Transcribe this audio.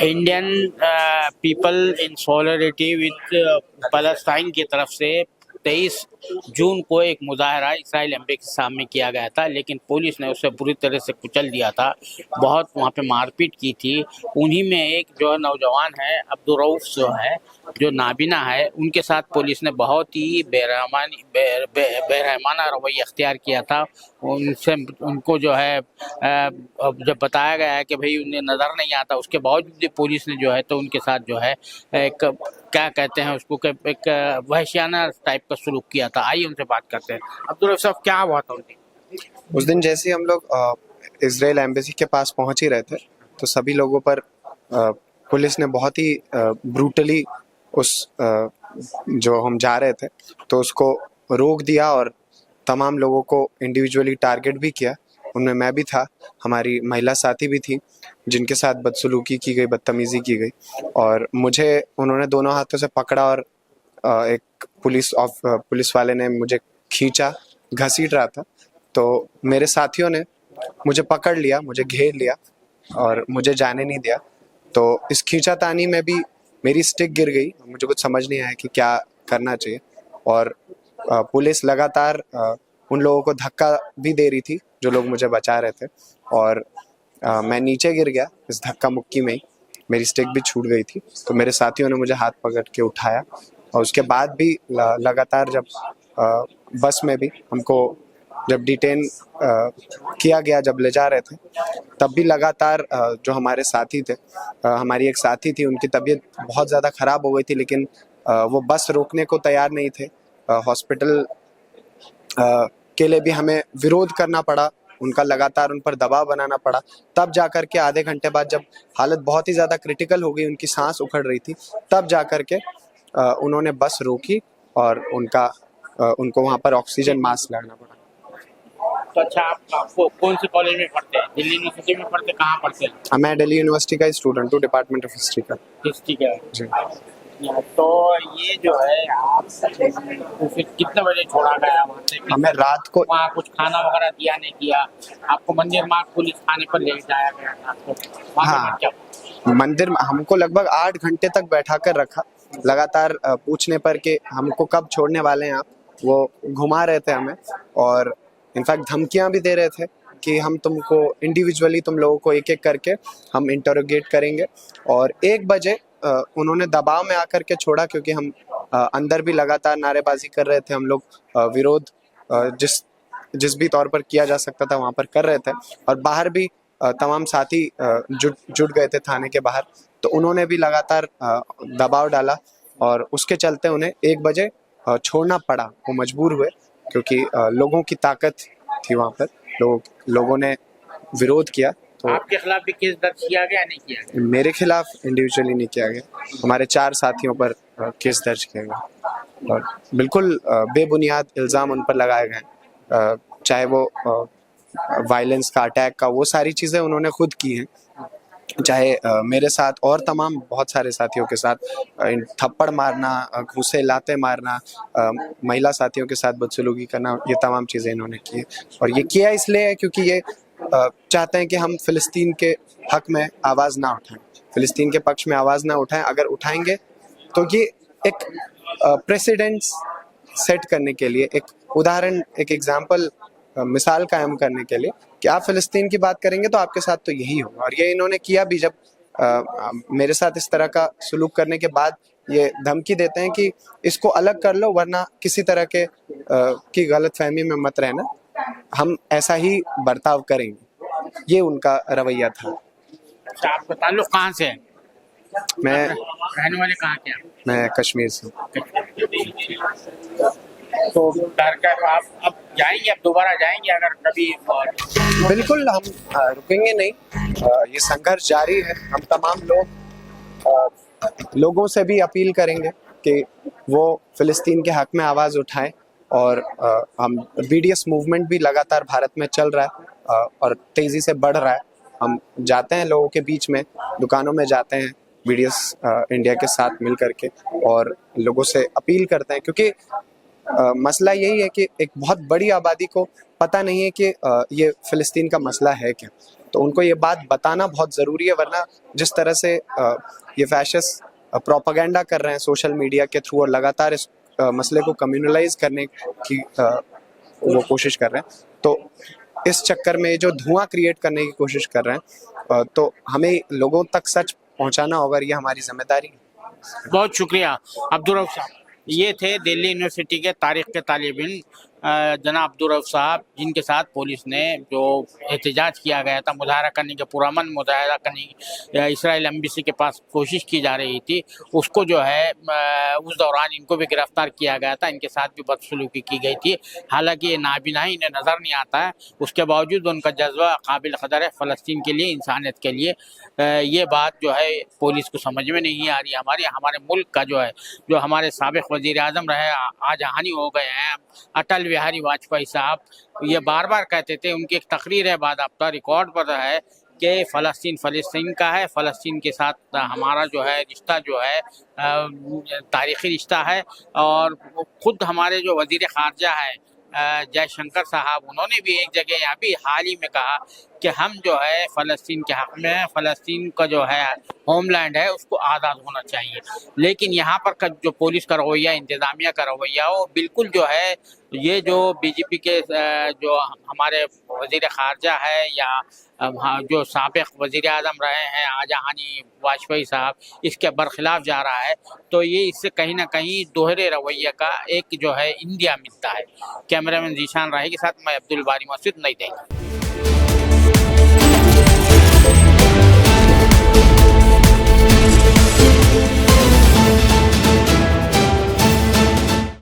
Indian people in solidarity with Palestine की तरफ से 23 जून को एक मुजाहरा इसराइल एम्बेसी के सामने किया गया था, लेकिन पुलिस ने उसे बुरी तरह से कुचल दिया था। बहुत वहाँ पे मारपीट की थी। उन्हीं में एक जो नौजवान है अब्दुल रऊफ जो है, जो नाबीना है, उनके साथ पुलिस ने बहुत ही बेरहमाना रवैया अख्तियार किया था। उनसे उनको जो है जब बताया गया है कि भाई उन्हें नज़र नहीं आता, उसके बावजूद भी पुलिस ने जो है तो उनके साथ जो है एक क्या कहते हैं उसको कि एक वहशियाना टाइप का सलूक किया था। आइए उनसे बात करते हैं। अब्दुल रऊफ साहब, क्या हुआ था उस दिन? उस दिन जैसे ही हम लोग इजराइल एम्बेसी के पास पहुंच ही रहे थे, तो सभी लोगों पर पुलिस ने बहुत ही ब्रूटली जो हम जा रहे थे तो उसको रोक दिया और तमाम लोगों को इंडिविजुअली टारगेट भी किया। उनमें मैं भी था, हमारी महिला साथी भी थी जिनके साथ बदसलूकी की गई, बदतमीजी की गई, और मुझे उन्होंने दोनों हाथों से पकड़ा और एक पुलिस वाले ने मुझे खींचा, घसीट रहा था। तो मेरे साथियों ने मुझे पकड़ लिया, मुझे घेर लिया और मुझे जाने नहीं दिया। तो इस खींचातानी में भी मेरी स्टिक गिर गई, मुझे कुछ समझ नहीं आया कि क्या करना चाहिए। और पुलिस लगातार उन लोगों को धक्का भी दे रही थी जो लोग मुझे बचा रहे थे, और मैं नीचे गिर गया। इस धक्का मुक्की में ही मेरी स्टिक भी छूट गई थी। तो मेरे साथियों ने मुझे हाथ पकड़ के उठाया, और उसके बाद भी लगातार जब बस में भी हमको जब डिटेन किया गया, जब ले जा रहे थे, तब भी लगातार जो हमारे साथी थे, हमारी एक साथी थी, उनकी तबीयत बहुत ज़्यादा ख़राब हो गई थी, लेकिन वो बस रोकने को तैयार नहीं थे। हॉस्पिटल के लिए भी हमें विरोध करना पड़ा, उनका लगातार उन पर दबाव बनाना पड़ा। तब जाकर के आधे घंटे बाद जब हालत बहुत ही ज़्यादा क्रिटिकल हो गई, उनकी सांस उखड़ रही थी, तब जाकर के उन्होंने बस रोकी और उनको वहाँ पर ऑक्सीजन मास्क लगाना पड़ा। तो अच्छा, आपको कौन से कॉलेज में पढ़ते हैं? दिल्ली यूनिवर्सिटी में पढ़ते, कहाँ पढ़ते हैं? मैं दिल्ली यूनिवर्सिटी का स्टूडेंट हूँ, डिपार्टमेंट ऑफ हिस्ट्री का। हिस्ट्री का? जी। तो ये जो है आप तो फिर कितने बजे छोड़ा गया वहाँ से? हमें रात को वहाँ कुछ खाना वगैरह दिया नहीं किया आपको? मंदिर मार्ग पुलिस थाने पर ले जाया गया था आपको? हाँ, मंदिर में हमको लगभग 8 घंटे तक बैठा कर रखा, लगातार पूछने पर कि हमको कब छोड़ने वाले हैं आप। वो घुमा रहे थे हमें, और इनफैक्ट धमकियां भी दे रहे थे कि हम तुमको इंडिविजुअली, तुम लोगों को एक एक करके हम इंटरोगेट करेंगे। और 1 बजे उन्होंने दबाव में आकर के छोड़ा, क्योंकि हम अंदर भी लगातार नारेबाजी कर रहे थे। हम लोग विरोध जिस जिस भी तौर पर किया जा सकता था वहाँ पर कर रहे थे, और बाहर भी तमाम साथी जुट गए थे थाने के बाहर। तो उन्होंने भी लगातार दबाव डाला, और उसके चलते उन्हें 1 बजे छोड़ना पड़ा। वो मजबूर हुए, क्योंकि लोगों की ताकत थी वहाँ पर, लोगों ने विरोध किया। तो आपके खिलाफ भी केस दर्ज किया गया, नहीं किया गया? मेरे खिलाफ इंडिविजुअली नहीं किया गया, हमारे 4 साथियों पर केस दर्ज किया गया, और बिल्कुल बेबुनियाद इल्ज़ाम उन पर लगाए गए। चाहे वो वायलेंस का, अटैक का, वो सारी चीज़ें उन्होंने खुद की हैं। चाहे मेरे साथ और तमाम बहुत सारे साथियों के साथ थप्पड़ मारना, घूंसे लाते मारना, महिला साथियों के साथ बदसलूकी करना, ये तमाम चीज़ें इन्होंने की है। और ये किया इसलिए है क्योंकि ये चाहते हैं कि हम फ़िलिस्तीन के हक में आवाज़ ना उठाएं, फ़िलिस्तीन के पक्ष में आवाज़ ना उठाएं। अगर उठाएंगे तो ये एक प्रेसिडेंट सेट करने के लिए, एक उदाहरण, एक एग्जाम्पल, मिसाल कायम करने के लिए कि आप फ़िलिस्तीन की बात करेंगे तो आपके साथ तो यही होगा। और ये इन्होंने किया भी। जब मेरे साथ इस तरह का सलूक करने के बाद ये धमकी देते हैं कि इसको अलग कर लो, वरना किसी तरह के की गलतफहमी में मत रहना, हम ऐसा ही बर्ताव करेंगे। ये उनका रवैया था। अच्छा, आपका ताल्लुक कहाँ से है? मैं रहने वाले कहाँ के हैं? मैं कश्मीर से। तो डर का आप अब जाएंगे, अब दोबारा जाएंगे अगर कभी? बिल्कुल, हम रुकेंगे नहीं। ये संघर्ष जारी है। हम तमाम लोगों से भी अपील करेंगे कि वो फ़िलिस्तीन के हक में आवाज़ उठाएं। और हम BDS मूवमेंट भी लगातार भारत में चल रहा है, और तेज़ी से बढ़ रहा है। हम जाते हैं लोगों के बीच में, दुकानों में जाते हैं BDS इंडिया के साथ मिल करके, और लोगों से अपील करते हैं, क्योंकि मसला यही है कि एक बहुत बड़ी आबादी को पता नहीं है कि ये फ़िलिस्तीन का मसला है क्या। तो उनको ये बात बताना बहुत ज़रूरी है, वरना जिस तरह से ये फैशिस्ट प्रोपेगेंडा कर रहे हैं सोशल मीडिया के थ्रू और लगातार इस मसले को कम्युनलाइज करने की वो कोशिश कर रहे हैं, तो इस चक्कर में जो धुआं क्रिएट करने की कोशिश कर रहे हैं, तो हमें लोगों तक सच पहुंचाना होगा, ये हमारी जिम्मेदारी है। बहुत शुक्रिया अब्दुल रऊफ साहब। ये थे दिल्ली यूनिवर्सिटी के तारीख के तालिब इल्म जनाब अब्दुल रऊफ साहब, जिनके साथ पुलिस ने जो एहतजाज किया गया था, मुजाहरा करने के पुरअमन मुजाहरा करने की इसराइल एम्बेसी के पास कोशिश की जा रही थी, उसको जो है उस दौरान इनको भी गिरफ्तार किया गया था, इनके साथ भी बदसलूकी की गई थी। हालांकि ये नाबिना है, इन्हें नज़र नहीं आता है, उसके बावजूद उनका जज्बा काबिल कदर है फ़लस्तीन के लिए, इंसानियत के लिए। ये बात जो है पुलिस को समझ में नहीं आ रही। हमारे मुल्क का जो है, जो हमारे साबिक़ वज़ीर आज़म रहे, आज हानि हो गए हैं, अटल बिहारी वाजपेयी साहब, ये बार बार कहते थे, उनकी एक तकरीर है बाकायदा रिकॉर्ड पर है कि फ़लस्तीन का है, फ़लस्तीन के साथ हमारा जो है रिश्ता जो है तारीख़ी रिश्ता है। और ख़ुद हमारे जो वज़ीर ख़ारजा है जयशंकर साहब, उन्होंने भी एक जगह यहाँ भी हाल ही में कहा कि हम जो है फ़लस्तीन के हक़ में हैं, फ़लस्तीन का जो है होमलैंड है उसको आज़ाद होना चाहिए। लेकिन यहाँ पर का जो पुलिस का रवैया, इंतज़ामिया का रवैया, वो बिल्कुल जो है, ये जो बीजेपी के जो हमारे वज़ीर ख़ारजा है या जो साबिक़ वज़ीर आज़म रहे हैं आजहानी वाजपेयी साहब, इसके बरखिलाफ़ जा रहा है। तो ये इससे कहीं ना कहीं दोहरे रवैये का एक जो है इंडिया मिलता है। कैमरामैन जीशान राही के साथ मैं अब्दुल बारी मस्जिद, नई दिल्ली।